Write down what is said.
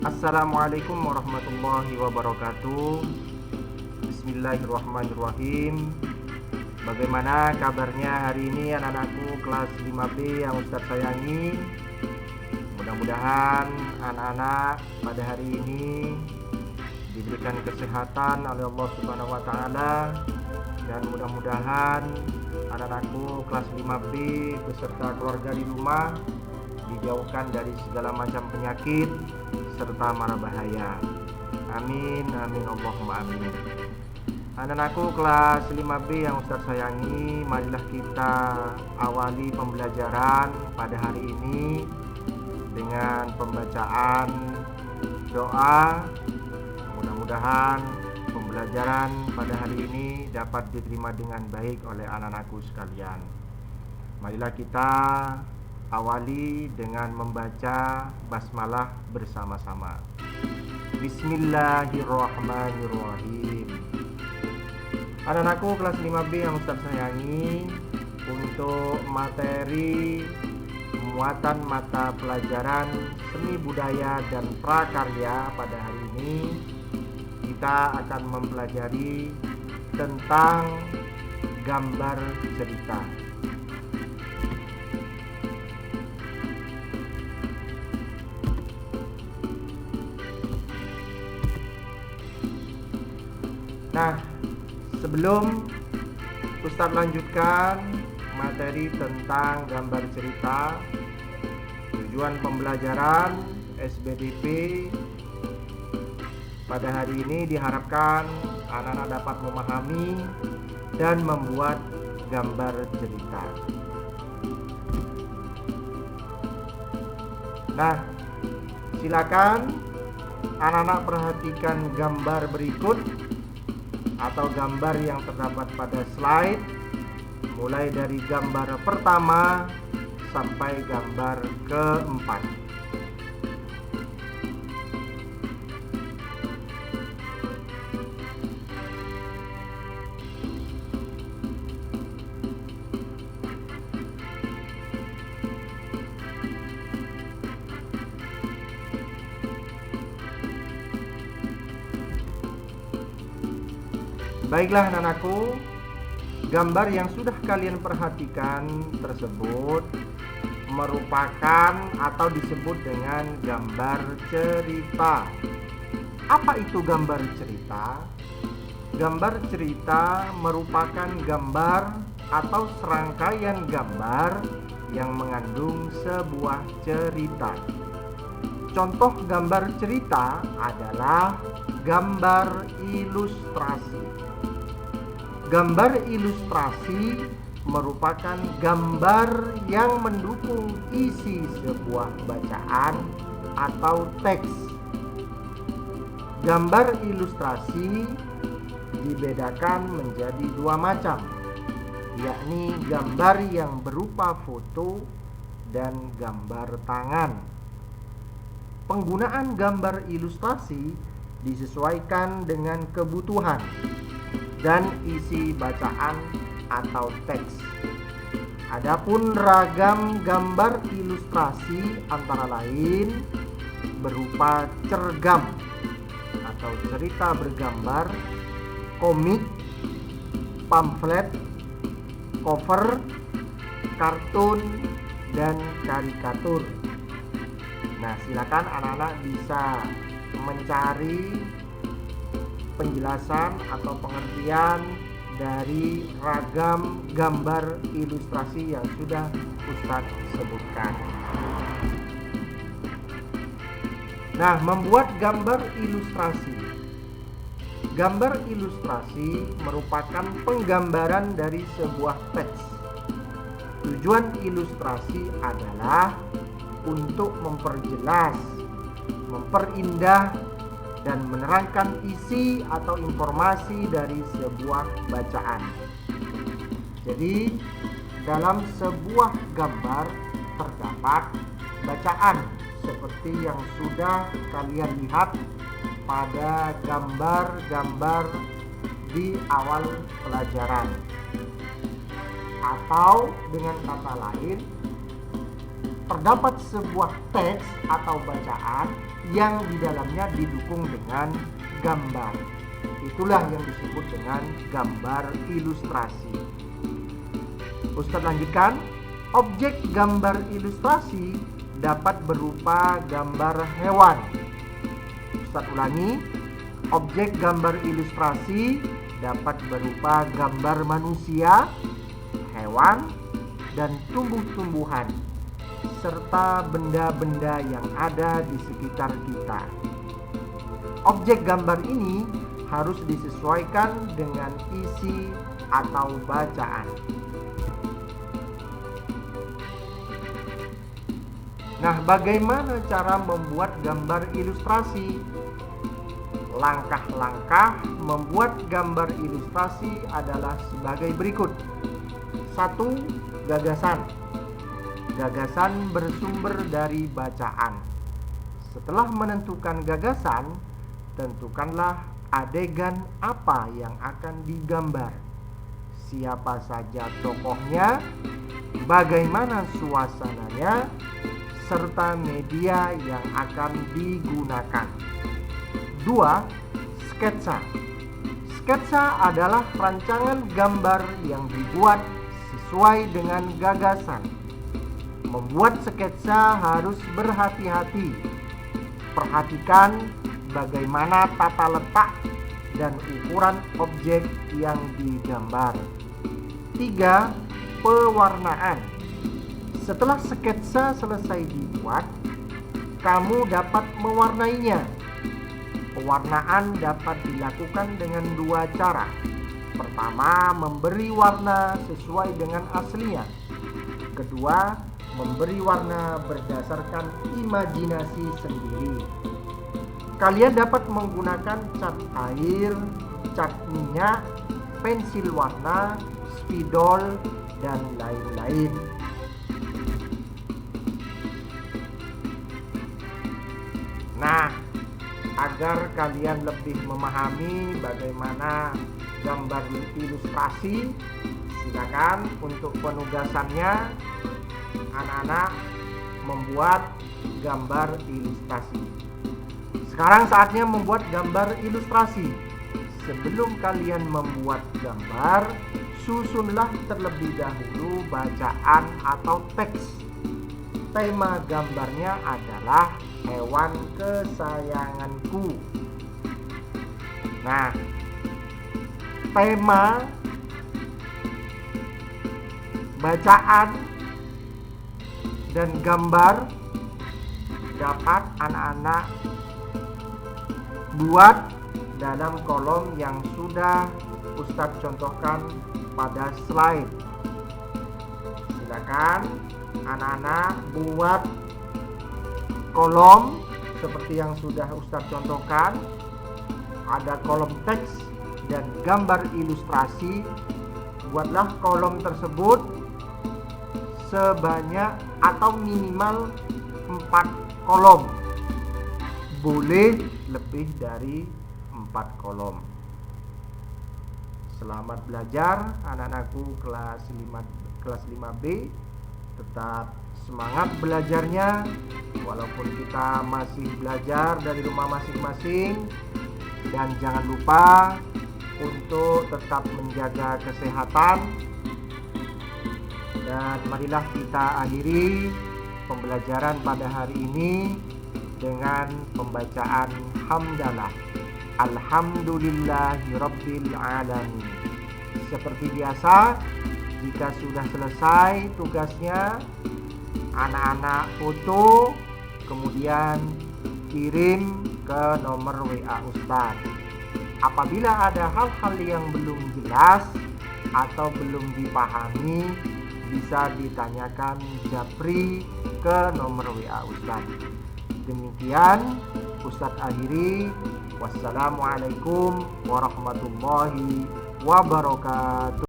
Assalamualaikum warahmatullahi wabarakatuh. Bismillahirrahmanirrahim. Bagaimana kabarnya hari ini anak-anakku kelas 5B yang Ustadz sayangi? Mudah-mudahan anak-anak pada hari ini diberikan kesehatan oleh Allah Subhanahu wa taala, dan mudah-mudahan anak-anakku kelas 5B beserta keluarga di rumah dijauhkan dari segala macam penyakit serta mara bahaya. Amin amin Allahumma amin. Anak-anakku kelas 5B yang Ustadz sayangi, marilah kita awali pembelajaran pada hari ini dengan pembacaan doa. Mudah-mudahan pembelajaran pada hari ini dapat diterima dengan baik oleh anak-anakku sekalian. Marilah kita awali dengan membaca basmalah bersama-sama. Bismillahirrahmanirrahim. Anak-anakku kelas 5B yang Ustadz sayangi, untuk materi muatan mata pelajaran seni budaya dan prakarya pada hari ini kita akan mempelajari tentang gambar cerita. Nah, sebelum Ustadz lanjutkan materi tentang gambar cerita, tujuan pembelajaran SBDP pada hari ini diharapkan anak-anak dapat memahami dan membuat gambar cerita. Nah, silakan anak-anak perhatikan gambar berikut atau gambar yang terdapat pada slide, mulai dari gambar pertama sampai gambar keempat. Baiklah anak-anakku, gambar yang sudah kalian perhatikan tersebut merupakan atau disebut dengan gambar cerita. Apa itu gambar cerita? Gambar cerita merupakan gambar atau serangkaian gambar yang mengandung sebuah cerita. Contoh gambar cerita adalah gambar ilustrasi. Gambar ilustrasi merupakan gambar yang mendukung isi sebuah bacaan atau teks. Gambar ilustrasi dibedakan menjadi dua macam, yakni gambar yang berupa foto dan gambar tangan. Penggunaan gambar ilustrasi disesuaikan dengan kebutuhan dan isi bacaan atau teks. Adapun ragam gambar ilustrasi antara lain berupa cergam atau cerita bergambar, komik, pamflet, cover, kartun, dan karikatur. Nah, silakan anak-anak bisa mencari penjelasan atau pengertian dari ragam gambar ilustrasi yang sudah Ustadz sebutkan. Nah, membuat gambar ilustrasi. Gambar ilustrasi merupakan penggambaran dari sebuah teks. Tujuan ilustrasi adalah untuk memperjelas, memperindah, dan menerangkan isi atau informasi dari sebuah bacaan. Jadi, dalam sebuah gambar terdapat bacaan seperti yang sudah kalian lihat pada gambar-gambar di awal pelajaran. Atau dengan kata lain, terdapat sebuah teks atau bacaan yang di dalamnya didukung dengan gambar. Itulah yang disebut dengan gambar ilustrasi. Ustadz lanjutkan, objek gambar ilustrasi dapat berupa gambar hewan. Ustadz ulangi, objek gambar ilustrasi dapat berupa gambar manusia, hewan, dan tumbuh-tumbuhan, serta benda-benda yang ada di sekitar kita. Objek gambar ini harus disesuaikan dengan isi atau bacaan. Nah, bagaimana cara membuat gambar ilustrasi? Langkah-langkah membuat gambar ilustrasi adalah sebagai berikut. 1. Gagasan. Gagasan bersumber dari bacaan. Setelah menentukan gagasan, tentukanlah adegan apa yang akan digambar. Siapa saja tokohnya, bagaimana suasananya, serta media yang akan digunakan. 2. Sketsa. Sketsa adalah rancangan gambar yang dibuat sesuai dengan gagasan. Membuat sketsa harus berhati-hati. Perhatikan bagaimana tata letak dan ukuran objek yang digambar. 3. Pewarnaan. Setelah sketsa selesai dibuat, kamu dapat mewarnainya. Pewarnaan dapat dilakukan dengan 2 cara. Pertama, memberi warna sesuai dengan aslinya. Kedua, memberi warna berdasarkan imajinasi sendiri. Kalian dapat menggunakan cat air, cat minyak, pensil warna, spidol, dan lain-lain. Nah, agar kalian lebih memahami bagaimana gambar ilustrasi, silakan untuk penugasannya anak-anak membuat gambar ilustrasi. Sekarang saatnya membuat gambar ilustrasi. Sebelum kalian membuat gambar, susunlah terlebih dahulu bacaan atau teks. Tema gambarnya adalah hewan kesayanganku. Nah, tema, bacaan, dan gambar dapat anak-anak buat dalam kolom yang sudah Ustadz contohkan pada slide. Silakan anak-anak buat kolom seperti yang sudah Ustadz contohkan. Ada kolom teks dan gambar ilustrasi. Buatlah kolom tersebut sebanyak atau minimal 4 kolom. Boleh lebih dari 4 kolom. Selamat belajar anak-anakku kelas 5B. Tetap semangat belajarnya, walaupun kita masih belajar dari rumah masing-masing. Dan jangan lupa untuk tetap menjaga kesehatan. Dan marilah kita akhiri pembelajaran pada hari ini dengan pembacaan hamdalah. Alhamdulillahirabbil alamin. Seperti biasa, jika sudah selesai tugasnya, anak-anak foto, kemudian kirim ke nomor WA Ustadz. Apabila ada hal-hal yang belum jelas atau belum dipahami, bisa ditanyakan japri ke nomor WA Ustadz. Demikian Ustadz akhiri. Wassalamualaikum warahmatullahi wabarakatuh.